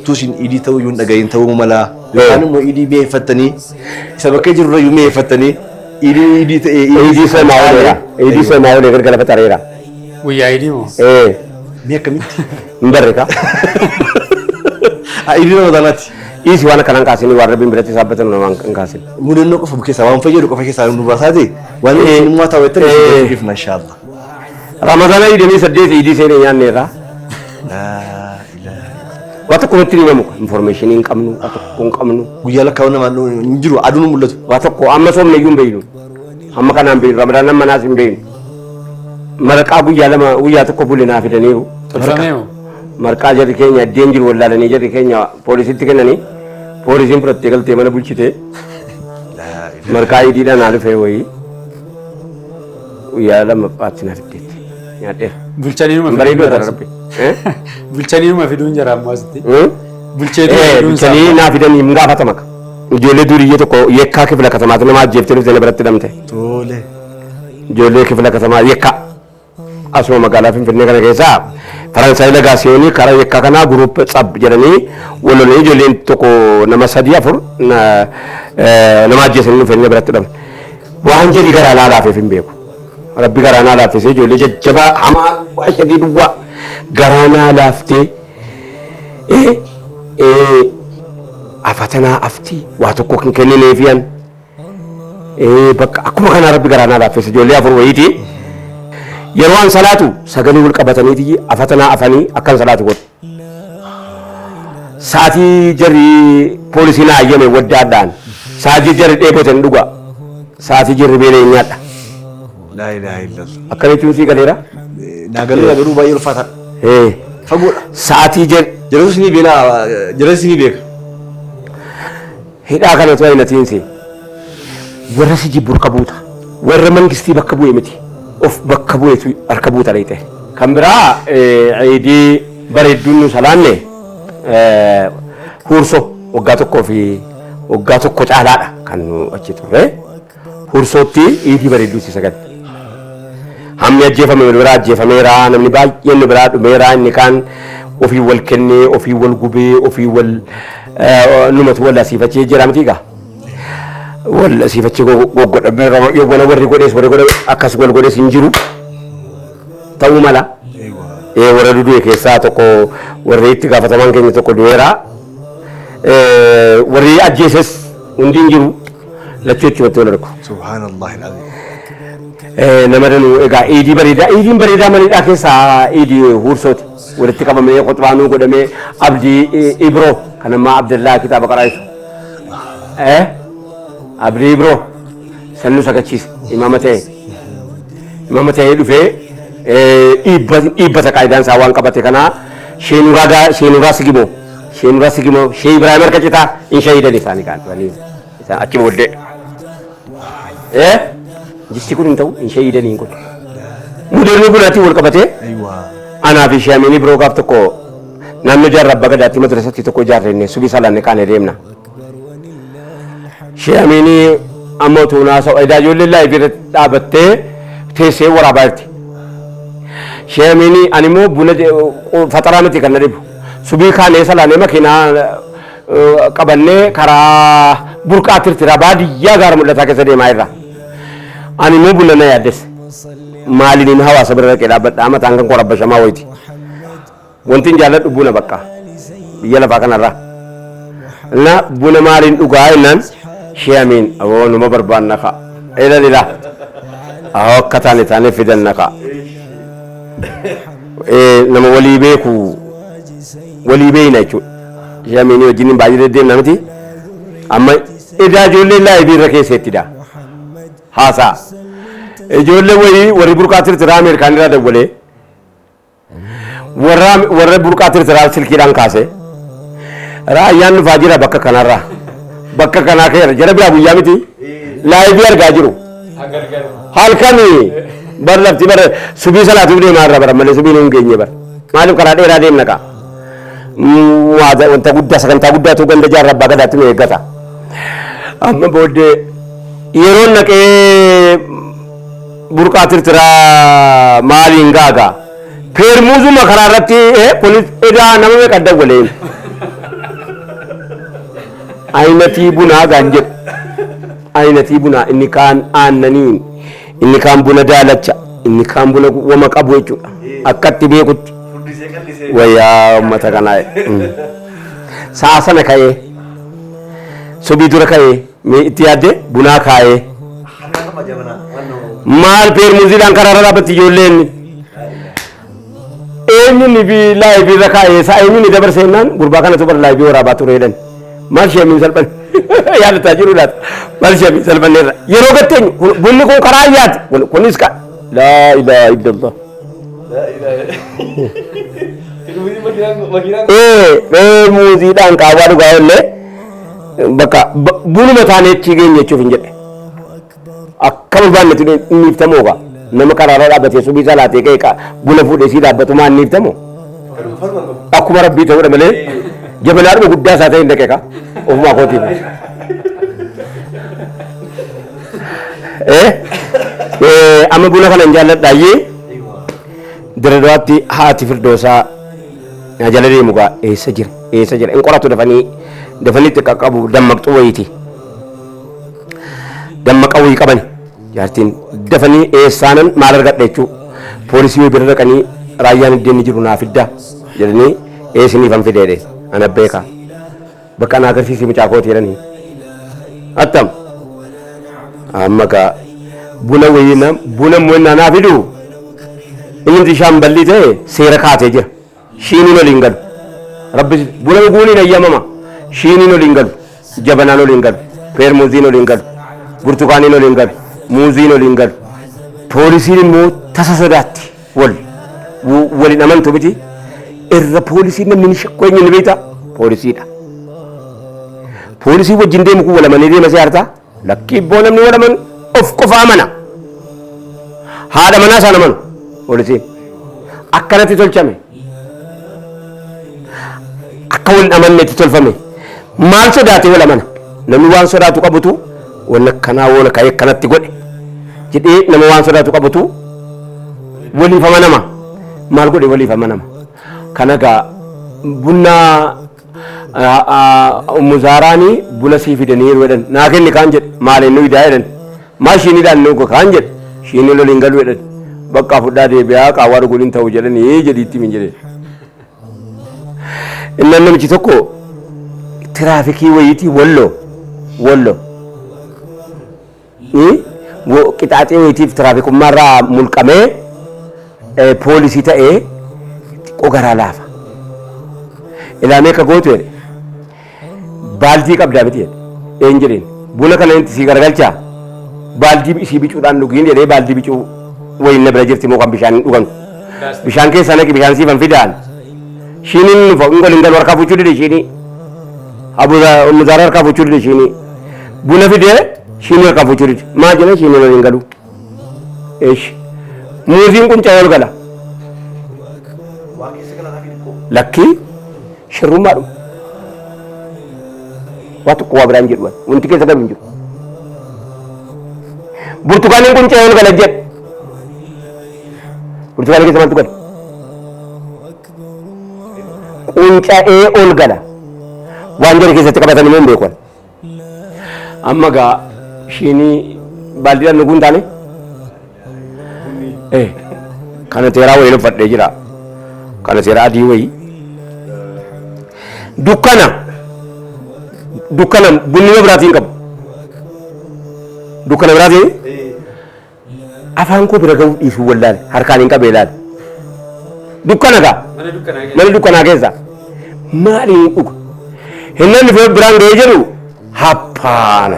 tuusin iidii ta'uu yoo hin dhagahin ta'uu mala yookaan immoo iidii mi'eeffattanii isa bakkee jirurra yoo mi'eeffattanii iidii ta'ee iidii seenaa olee gargara faxareera. Guyyaa iidii moo? Mi'a akkamitti? Hin barreeka. Iidii nama taanaati. isi wana kanan kasini warra bin birati sabatan no man kasin mudin no ko fu kesa wan fayyadu ko fakesa nu basade wani mu mata wata ne ma sha Allah ramadana idi ni sadde idi sene yanne ra la ilaha wata ko tiri mu information in kamnu wata ko kamnu guyala kawna man njiru adunu mullatu wata ko amma som ne yumbe yinu amma kana be ramadana manasim be marqa guyala ma wiya to ko bulina fidaniru marqa jadi kenya danger wala ni jadi kenya polisi tikenani polisi practical te mana bulchite marqa idi da na fe wi wiya la ma patina fitte ya de bulchani ma bari do rabbi bulchani ma fidun jara masti bulchani na fidani mga fatamak jole duriye to ko yekka ke fila katama to ma jefte ne barat damte tole jole ke fila katama yekka asma magala fin finne kana kesa Faransa ila gasioni kara yekka kana group tsab jedani wala ne jole to ko nama sadiya fur na nama jesen ne finne barat dam wa hanjeli gara la la fin beku rabbi gara na la fi jole jaba ama wa shadidu wa gara na lafte afatana afti wato ko kin kenene fiyan bak akuma kana rabbi gara na lafte jole afur wayiti yerwan salatu sagali wul qabatani di afatana afani akan salatu got saati jari polisi na yeme waddadan saati jari deboten duga saati jari bele nyada la ilaha illallah akare tusi galera na galera garu bayir fata fago saati jarasini bela jarasini bek hida kana to ina tinsi warra siji burkabuta warra mangisti bakkabu yemiti of bakkabuetu arkabuta leete kambira aidi baredunu salanne hurso waggato ko fi waggato ko caalada kanu achitu hursoti idi baredu si sagat hammi ajefame wala ajefamera namni ba yenno bra do mera ni kan ofi wal kenne ofi wal gube ofi wal numat wala sifati jiramtiga wala sifati gogoda mera yo wala warri godes wala goda akas gol godes injiru tawmala wala dudu ke sa to ko warri tiga fataman ke to ko duera warri ajeses undinjiru la cecci to lako subhanallah alazim namadanu ega idi barida mani da ke sa idi hursoti wala tika ba me khutbanu goda me abdi ibro kana ma abdullah kitab qara'is abdi ibro sanu sakachis imamate dufe ibata kaidan sawan kabate kana shenura sigimo shey ibrahim arkachita in shayida lisani kan wali isa akibodde jisti kun taw in shayida ni ko mudirru bulati wal kabate aywa ana fi shamini bro gafto ko namno jarrab bagadati madrasati to ko jarrene subi salane kan demna shamini amotuna so idaju lillahi bi tabatte tese wara barti shamini animo bunade fataramati kan nadibu subi khane salane makina qabanne kara burqatir tirabadi ya gar mulata ke sade mayra animo bunana yades malinin hawa sabra ke dabat amata kan ko rabba shama wayti wontin jalla dubuna bakka yala fakana ra na buna malin duga nan shiamin awon ma barban naka ila lila aw katani tane fidan naka nama wali be na chu shiamin yo jinin baji de namti amma ida jolle la bi rake setida hasa jolle wari burkatir tiramir kanira da gole warra burkatir tirar silki dan kase ra'ayan fajira bakka kanara bakka kana kai jarabi abu yamiti laibiyar gajiru halkani bar lafti bar subi salatu de marra bar male subi nun genye bar malum kala de radem naka wada wanta gudda sakanta gudda to ganda jarra baga da tume gata amma bodde yeron nake burkatir tira malin gaga per muzu makararati police ida namme kadda gole ainati buna ganje ainati buna inni kan annani inni kan buna dalacha inni kan buna wa maqabochu akatti be kut waya mata kana sa sana kai subii dura ka'ee itti yaadde bunaa kaa'ee maal peermuuziidhaan karaarra dhaabbatti ijoolleen eenyuun fi laayivii irra kaa'ee isaa eenyuun dabarseenaan gurbaa kanatu bara laayivii waraabaa ture jedhan maal sheemiin salphan yaadataa jiru laata maal sheemiin salphanneerra yeroo gatteenyu bunni kun karaa yaati kunis ka laa ilaaha illallah peermuuziidhaan qaawwaa dhugaa illee bakka bunuma taanee achi geenye jechuuf hin jedhe akka barbaannetti niiftamoo gaa nama karaarra dhaabbatee subii salaatee ka'e buna fuudhee sii dhaabbatu maan niiftamoo akkuma rabbii ta'uudha malee jabanaadhuma guddaa isaa ta'e hin dhaqe ofumaa kootiif amma buna kana hin jaalladhaayyee Dirreedawaatti haati Firdoosaa na jala deemu gaa eessa jira in qoratu dafanitti qaqqabu dammaqxuu wayiiti dammaqa wayii qabani jaartiin dafanii eessaanan maal argadha jechuu poolisii bira dhaqanii raayyaan iddeen jiru naa fiddaa jedhanii eessiniifan fideedhe ana beeka bakka na agarsiisi mucaa kooti jedhanii attam amma gaa buna wayii buna mo'annaa naa fidu inni shaamballii ta'e seera kaatee jira shiiniin oliin galu rabbi buna guuniin ayyamama shiiniin oliin galu jabanaan oliin galu peermuuziin oliin galu burtukaaniin oliin galu muuziin oliin galu poolisiin immoo tasa sodaatti waliin amantu miti irra poolisiin namni ni shakkoo eenyu ni beektaa poolisiidha poolisii wajjin deemu kun walamanii deema siyaartaa lakkii ibboo namni walaman of qofa amana haadha manaa isaan amanu poolisiin akkanatti tolchame akka wal amannetti tolfame maal sodaate wal amana namni waan sodaatu qabutu wal akkanaa wal ka'ee akkanatti godhe jedhee nama waan sodaatu qabutu waliif amanama maal godhe waliif amanama kana gaa bunna muzaaraanii buna sii fidanii yeroo jedhan naa kenni kaan jedhe maal eenyu idaa jedhan maal shiiniidhaan nuuko kaan jedhe shiinii loliin galuu jedhan bakka fudhaa deebi'aa qaawwaa dhuguun ta'u jedhanii jedhiitti min jedhe inni namichi tokko tiraafikii wayiitii wallo qixaaxee wayiitiif tiraafikummaarraa mulqamee poolisii ta'ee xiqqoo garaa laafa ilaamee akka gootu jedhe baaldii qabdaa miti jedhe een jedheen buna kana inti sii garagalchaa baaldii isii bicuudhaan dhugiin jedhee baaldii bicuu wayin na bira jirti moo kan bishaan dhugan bishaan keessaa naqi bishaan siifan fidaan shiiniin nufa ingolin galu harkaa fuchuu dide shiinii muzaara harkaa fuchuu dide shiinii buna fidee shiinii harkaa fuchuu dide maa jedhe shiinii waliin galu eesh muuziin quncaa ol gala lakkii shirrummaadhuma waa tokko waa biraan jedhu wanti keessa galu hin jiru burtukaaniin quncaa ol gala jedhe burtukaanii keessa maaltu gala qunca'ee ol gala waan jara keessatti qabatan immoo hin beekan amma gaa shiinii baaldiidhaan dhuguu hin taane kana teeraa wayii uffadhee jira kana teeraa adii wayii dukkana bunni biraatiin qabu dukkana biraatiin afaan koo bira ga'uu dhiisuu wallaale harkaan hin qabee laale dukkana gaa mana dukkanaa keessa maaliin dhuga hinnan dhufee biraan ga'ee jedhu happaana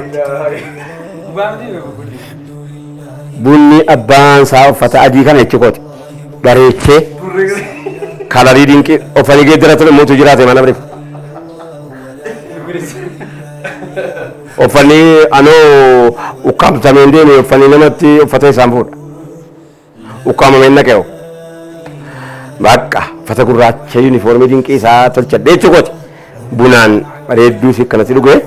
bunni abbaan isaa uffata adii kana jechi kooti gareechee kalarii dinqii uffanii geeddara ture mootu jiraate mana bire uffanii anoo ukkaamtameen deeme uffanii namatti uffata isaan fuudha ukkaamameen naqee'o bakka uffata gurraacha yuunifoormii dinqii isaa tolchadhe jechi kooti bunaan bareedduu si akkanatti dhugee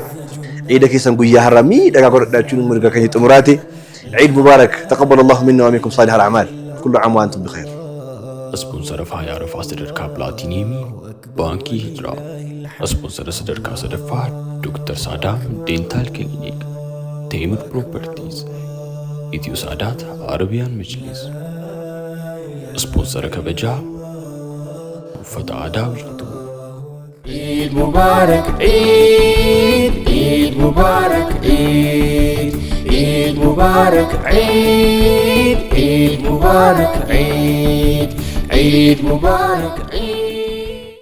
عيد كيسان قويا هرمي دقا قرد داتشون مرقا كي تمراتي عيد مبارك تقبل الله منا ومنكم صالح الأعمال كل عام وأنتم بخير سبونسر فايا رفع صدركا بلاتينيمي بانكي هجرا سبونسر صدركا صدفا دكتور سادام دينتال كلينيك تيمر بروبرتيز إتيو سادات عربيان مجلس سبونسر كبجا فتاة داوجتو عيد مبارك عيد عيد مبارك عيد عيد مبارك عيد عيد مبارك عيد عيد مبارك عيد